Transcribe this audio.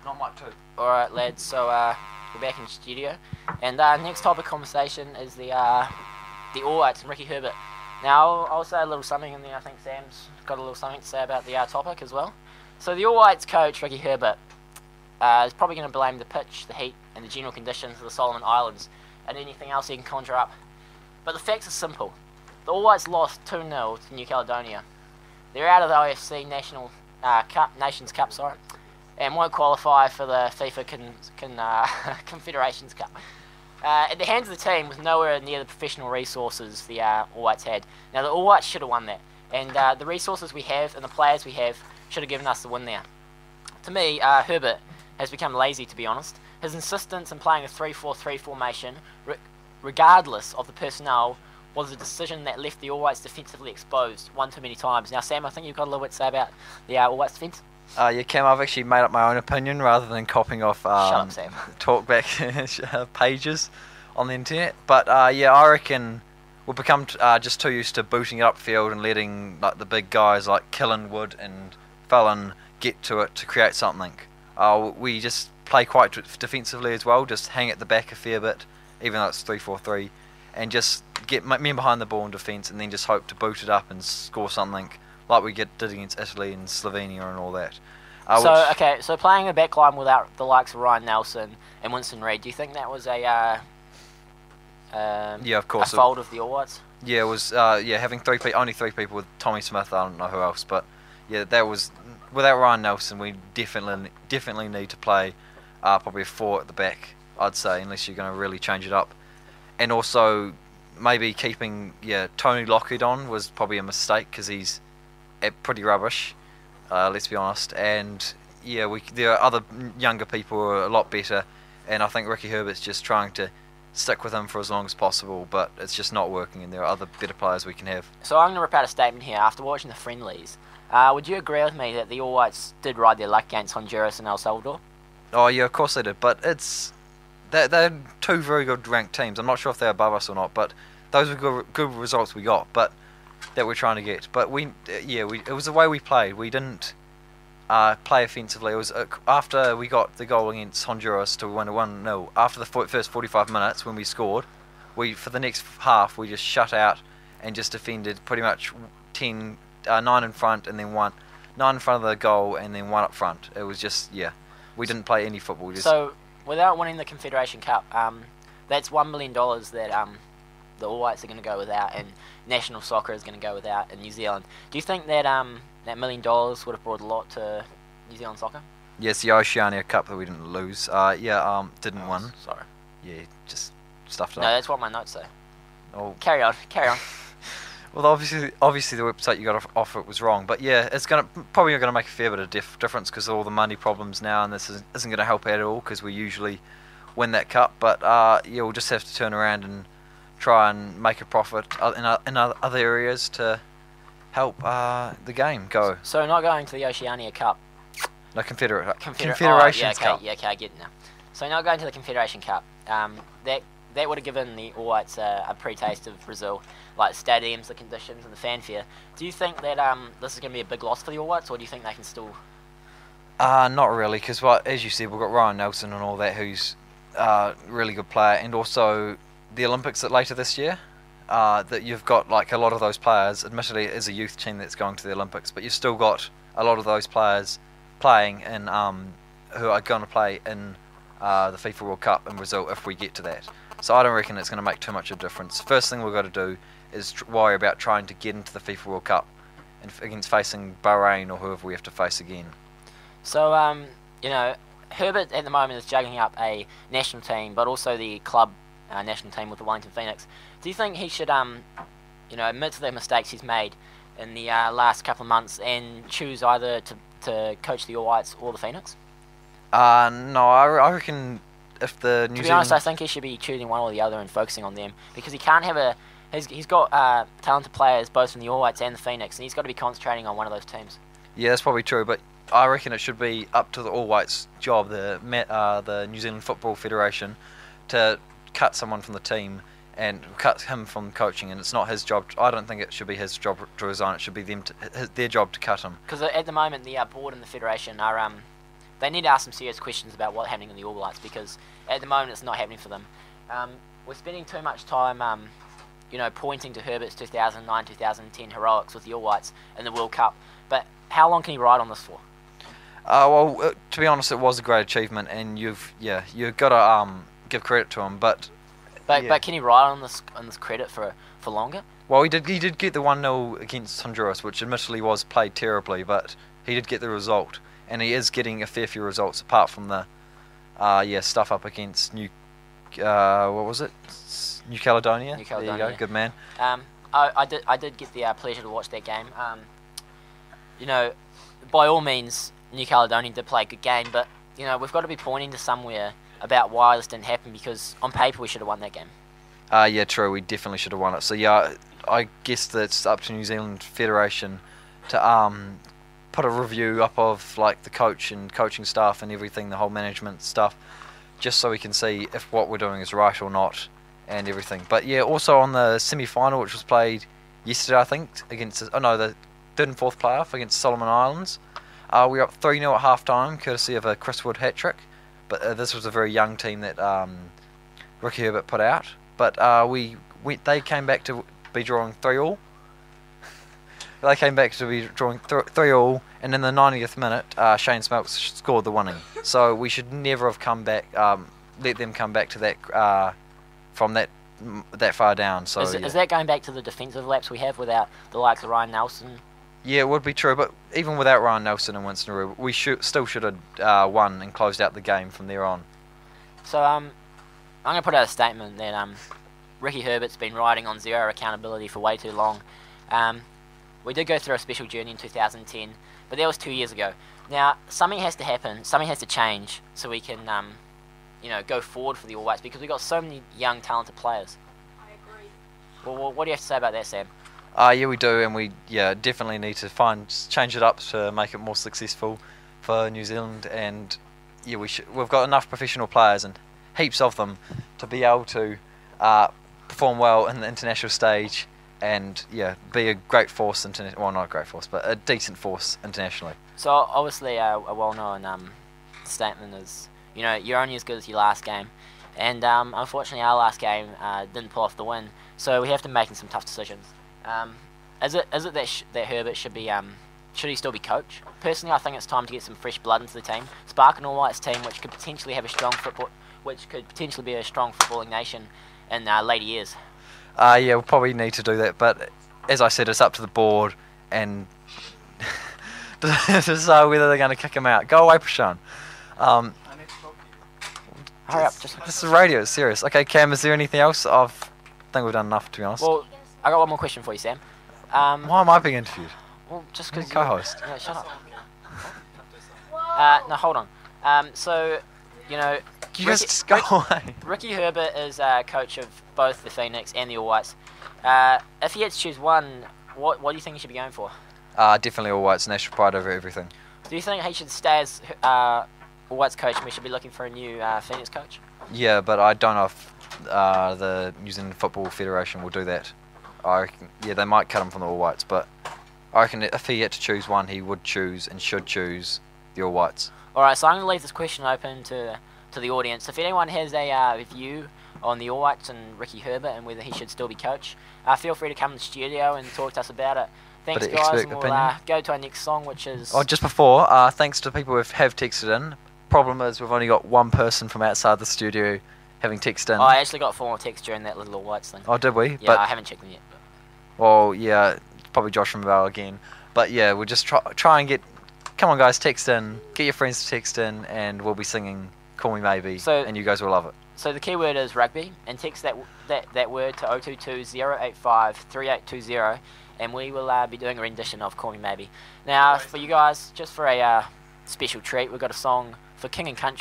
Not much too. Alright, lads, so we're back in the studio. And next topic of conversation is the All Whites and Ricki Herbert. Now, I'll say a little something, and then I think Sam's got a little something to say about the topic as well. So the All Whites coach, Ricki Herbert, is probably going to blame the pitch, the heat, and the general conditions of the Solomon Islands, and anything else he can conjure up. But the facts are simple. The All Whites lost 2-0 to New Caledonia. They're out of the OFC Nations Cup, and won't qualify for the FIFA Confederations Cup. At the hands of the team with nowhere near the professional resources the All Whites had. Now the All Whites should have won that, and the resources we have and the players we have should have given us the win there. To me, Herbert has become lazy, to be honest. His insistence in playing a 3-4-3 formation, regardless of the personnel, was a decision that left the All Whites defensively exposed one too many times. Now Sam, I think you've got a little bit to say about the All Whites defence. Yeah, Cam, I've actually made up my own opinion rather than copying off Shut up, Sam. talkback pages on the internet. But yeah, I reckon we'll become just too used to booting it upfield and letting like the big guys like Killen, Wood and Fallon get to it to create something. We just play quite defensively as well, just hang at the back a fair bit, even though it's 3-4-3, and just get men behind the ball in defence and then just hope to boot it up and score something like we did against Italy and Slovenia and all that. So playing a back line without the likes of Ryan Nelson and Winston Reid, do you think that was a yeah, of course, a fault of the All Whites? Yeah, it was having only three people with Tommy Smith. I don't know who else, but yeah, that was without Ryan Nelson. We definitely need to play probably a 4 at the back, I'd say, unless you're going to really change it up. And also maybe keeping Tony Lockheed on was probably a mistake because he's pretty rubbish. Let's be honest. And yeah, there are other younger people who are a lot better, and I think Ricki Herbert's just trying to stick with him for as long as possible, but it's just not working, and there are other better players we can have. So I'm going to rip out a statement here. After watching the friendlies, would you agree with me that the All Whites did ride their luck against Honduras and El Salvador? Oh yeah, of course they did, but they're two very good ranked teams. I'm not sure if they're above us or not, but those were good results we got, but that we're trying to get. But it was the way we played. We didn't play offensively. It was after we got the goal against Honduras to win 1-0. After the first 45 minutes when we scored, for the next half we just shut out and just defended pretty much 9 in front and then 9 in front of the goal and then 1 up front. It was just we didn't play any football. So without winning the Confederation Cup, that's $1 million that the All Whites are going to go without, and national soccer is going to go without in New Zealand. Do you think that that $1 million would have brought a lot to New Zealand soccer? Yes, the Oceania Cup that we didn't lose. Didn't win. Sorry. Yeah, just stuffed up. No, that's what my notes say. Oh. Carry on. Well, obviously the website you got off it was wrong, but yeah, it's probably going to make a fair bit of difference because of all the money problems now, and this isn't going to help at all because we usually win that cup. But we'll just have to turn around and try and make a profit in other areas to help the game go. So not going to the Oceania Cup. No, Confederation Cup. Yeah, okay, I get it now. So not going to the Confederation Cup. That would have given the All Whites a pre-taste of Brazil, like stadiums, the conditions, and the fanfare. Do you think that this is going to be a big loss for the All Whites, or do you think they can still? Not really, because as you said, we've got Ryan Nelson and all that, who's a really good player, and also the Olympics later this year. That you've got like a lot of those players. Admittedly, it is a youth team that's going to the Olympics, but you've still got a lot of those players playing in who are going to play in the FIFA World Cup in Brazil if we get to that. So I don't reckon it's going to make too much of a difference. First thing we've got to do is worry about trying to get into the FIFA World Cup and against facing Bahrain or whoever we have to face again. So Herbert at the moment is juggling up a national team, but also the club national team with the Wellington Phoenix. Do you think he should admit to the mistakes he's made in the last couple of months and choose either to coach the All Whites or the Phoenix? No, I reckon if the New Zealand... To be honest, I think he should be choosing one or the other and focusing on them, because he can't have he's got talented players both from the All Whites and the Phoenix, and he's got to be concentrating on one of those teams. Yeah, that's probably true, but I reckon it should be up to the All Whites' job, the New Zealand Football Federation, to cut someone from the team and cut him from coaching, and it's not his job. I don't think it should be his job to resign. It should be their job to cut him. Because at the moment, the board and the federation are they need to ask some serious questions about what's happening in the All Blacks, because at the moment it's not happening for them. We're spending too much time, pointing to Herbert's 2009-2010 heroics with the All Whites in the World Cup. But how long can he ride on this for? To be honest, it was a great achievement, and you've got to give credit to him. But can he ride on this credit for longer? Well, he did get the 1-0 against Honduras, which admittedly was played terribly, but he did get the result, and he is getting a fair few results apart from the stuff up against New Caledonia. New Caledonia. There you go, good man. I did get the pleasure to watch that game. By all means, New Caledonia did play a good game, but we've got to be pointing to somewhere about why this didn't happen, because on paper we should have won that game. Yeah, true. We definitely should have won it. So yeah, I guess that's up to New Zealand Federation to put a review up of like the coach and coaching staff and everything, the whole management stuff, just so we can see if what we're doing is right or not and everything. But yeah, also on the semi-final, which was played yesterday, I think, against the third and fourth playoff against Solomon Islands, we were up 3-0 at half-time, courtesy of a Chris Wood hat-trick. But this was a very young team that Ricki Herbert put out. But they came back to be drawing 3-3. They came back to be drawing 3-3, and in the 90th minute, Shane Smelks scored the winning. So we should never have come back, let them come back to that from that far down. So is that going back to the defensive lapse we have without the likes of Ryan Nelson? Yeah, it would be true, but even without Ryan Nelson and Winston Rue, we still should have won and closed out the game from there on. So I'm going to put out a statement that Ricki Herbert's been riding on zero accountability for way too long. We did go through a special journey in 2010, but that was 2 years ago. Now, something has to happen, something has to change so we can go forward for the All Whites, because we've got so many young, talented players. I agree. Well, what do you have to say about that, Sam? Yeah, we do, and we definitely need to change it up to make it more successful for New Zealand. And yeah, we've got enough professional players and heaps of them to be able to perform well in the international stage and be a great force well, not a great force, but a decent force internationally. So obviously a well-known statement is you're only as good as your last game, and unfortunately our last game didn't pull off the win, so we have to make some tough decisions. Is it that Herbert should he still be coach? Personally, I think it's time to get some fresh blood into the team, spark an All Whites team which could potentially have be a strong footballing nation in later years. Yeah, we'll probably need to do that, but as I said, it's up to the board and to decide whether they're going to kick him out. Go away, Prashan. Hurry up! This is radio. It's serious. Okay, Cam, is there anything else? I think we've done enough, to be honest. Well, I got one more question for you, Sam. Why am I being interviewed? Well, just because co-host. Yeah, shut up. No, hold on. You guys just go away. Ricki Herbert is coach of both the Phoenix and the All Whites. If he had to choose one, what do you think he should be going for? Definitely All Whites, national pride over everything. Do you think he should stay as All Whites coach and we should be looking for a new Phoenix coach? Yeah, but I don't know if the New Zealand Football Federation will do that. I reckon, they might cut him from the All Whites, but I reckon if he had to choose one, he would choose and should choose the All Whites. Alright, so I'm going to leave this question open to the audience. If anyone has a view on the All Whites and Ricki Herbert and whether he should still be coach, feel free to come to the studio and talk to us about it. Thanks, guys, and we'll go to our next song, which is... Oh, just before, thanks to people who have texted in. Problem is, we've only got one person from outside the studio having texted in. I actually got 4 more texts during that little All Whites thing. Oh, did we? Yeah, I haven't checked them yet. Well, yeah, probably Josh from Val again. But yeah, we'll just try and get... Come on, guys, text in. Get your friends to text in, and we'll be singing Call Me Maybe, and you guys will love it. So the keyword is rugby, and text that word to 022-085-3820, and we will be doing a rendition of Call Me Maybe. Now, for you guys, just for a special treat, we've got a song for King and Country.